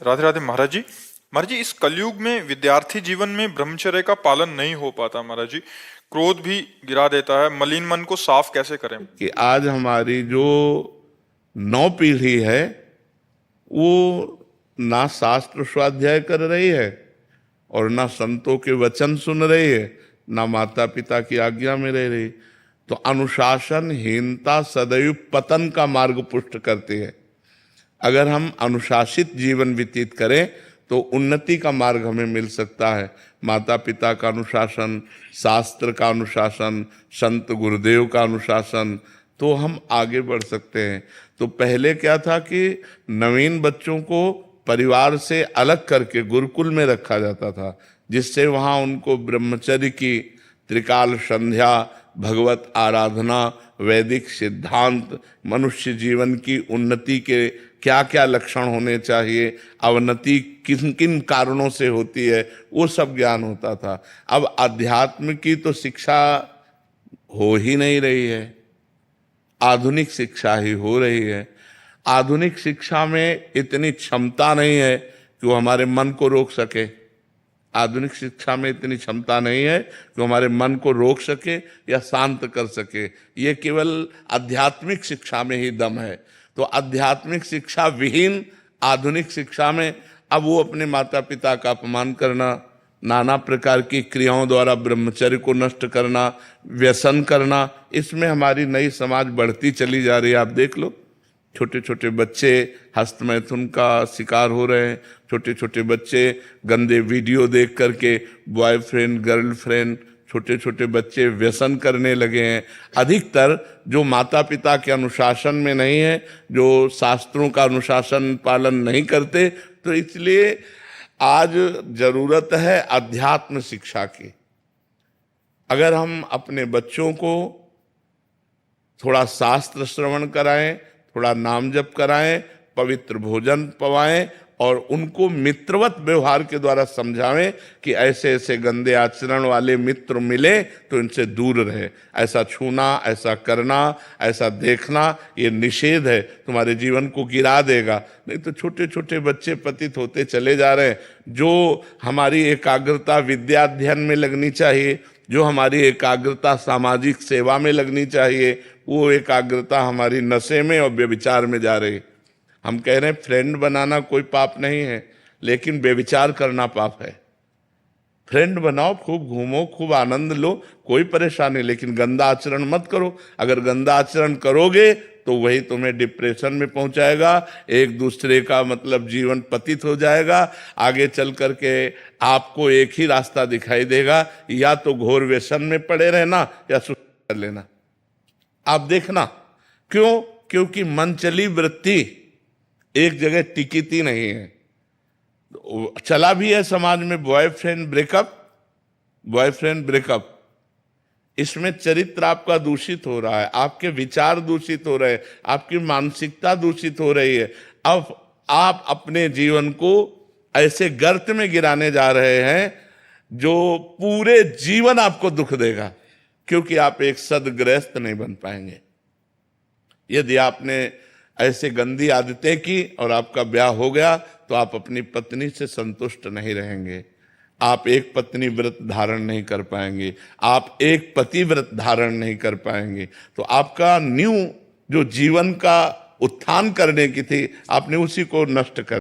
राधे राधे महाराज जी। महाराज जी, इस कलयुग में विद्यार्थी जीवन में ब्रह्मचर्य का पालन नहीं हो पाता महाराज जी। क्रोध भी गिरा देता है, मलिन मन को साफ कैसे करें? कि आज हमारी जो नौ पीढ़ी है वो ना शास्त्र स्वाध्याय कर रही है और ना संतों के वचन सुन रही है, ना माता पिता की आज्ञा में रह रही। तो अनुशासनहीनता सदैव पतन का मार्ग पुष्ट करती है। अगर हम अनुशासित जीवन व्यतीत करें तो उन्नति का मार्ग हमें मिल सकता है। माता पिता का अनुशासन, शास्त्र का अनुशासन, संत गुरुदेव का अनुशासन, तो हम आगे बढ़ सकते हैं। तो पहले क्या था कि नवीन बच्चों को परिवार से अलग करके गुरुकुल में रखा जाता था, जिससे वहाँ उनको ब्रह्मचर्य की त्रिकाल संध्या, भगवत आराधना, वैदिक सिद्धांत, मनुष्य जीवन की उन्नति के क्या क्या लक्षण होने चाहिए, अवनति किन किन कारणों से होती है, वो सब ज्ञान होता था। अब अध्यात्म की तो शिक्षा हो ही नहीं रही है, आधुनिक शिक्षा ही हो रही है। आधुनिक शिक्षा में इतनी क्षमता नहीं है कि वो हमारे मन को रोक सके। आधुनिक शिक्षा में इतनी क्षमता नहीं है कि हमारे मन को रोक सके या शांत कर सके। ये केवल आध्यात्मिक शिक्षा में ही दम है। तो आध्यात्मिक शिक्षा विहीन आधुनिक शिक्षा में अब वो अपने माता पिता का अपमान करना, नाना प्रकार की क्रियाओं द्वारा ब्रह्मचर्य को नष्ट करना, व्यसन करना, इसमें हमारी नई समाज बढ़ती चली जा रही है। आप देख लो, छोटे छोटे बच्चे हस्तमैथुन का शिकार हो रहे हैं। छोटे छोटे बच्चे गंदे वीडियो देख करके बॉयफ्रेंड गर्लफ्रेंड, छोटे छोटे बच्चे व्यसन करने लगे हैं। अधिकतर जो माता पिता के अनुशासन में नहीं है, जो शास्त्रों का अनुशासन पालन नहीं करते, तो इसलिए आज जरूरत है अध्यात्म शिक्षा की। अगर हम अपने बच्चों को थोड़ा शास्त्र श्रवण कराएं, थोड़ा नाम जप कराएं, पवित्र भोजन पवाएं और उनको मित्रवत व्यवहार के द्वारा समझावें कि ऐसे ऐसे गंदे आचरण वाले मित्र मिले तो इनसे दूर रहे। ऐसा छूना, ऐसा करना, ऐसा देखना ये निषेध है, तुम्हारे जीवन को गिरा देगा। नहीं तो छोटे छोटे बच्चे पतित होते चले जा रहे हैं। जो हमारी एकाग्रता विद्याध्ययन में लगनी चाहिए, जो हमारी एकाग्रता सामाजिक सेवा में लगनी चाहिए, वो एकाग्रता हमारी नशे में और व्यभिचार में जा रही। हम कह रहे हैं फ्रेंड बनाना कोई पाप नहीं है, लेकिन व्यभिचार करना पाप है। फ्रेंड बनाओ, खूब घूमो, खूब आनंद लो, कोई परेशानी, लेकिन गंदा आचरण मत करो। अगर गंदा आचरण करोगे तो वही तुम्हें डिप्रेशन में पहुंचाएगा, एक दूसरे का मतलब जीवन पतित हो जाएगा। आगे चल करके आपको एक ही रास्ता दिखाई देगा, या तो घोर व्यसन में पड़े रहना या सुसाइड कर लेना। आप देखना, क्यों? क्योंकि मनचली वृत्ति एक जगह टिकती नहीं है। चला भी है समाज में बॉयफ्रेंड ब्रेकअप, इसमें चरित्र आपका दूषित हो रहा है, आपके विचार दूषित हो रहे हैं, आपकी मानसिकता दूषित हो रही है। अब आप अपने जीवन को ऐसे गर्त में गिराने जा रहे हैं जो पूरे जीवन आपको दुख देगा, क्योंकि आप एक सद्गृहस्थ नहीं बन पाएंगे। यदि आपने ऐसे गंदी आदतें की और आपका ब्याह हो गया तो आप अपनी पत्नी से संतुष्ट नहीं रहेंगे, आप एक पत्नी व्रत धारण नहीं कर पाएंगे, आप एक पति व्रत धारण नहीं कर पाएंगे। तो आपका न्यू जो जीवन का उत्थान करने की थी, आपने उसी को नष्ट कर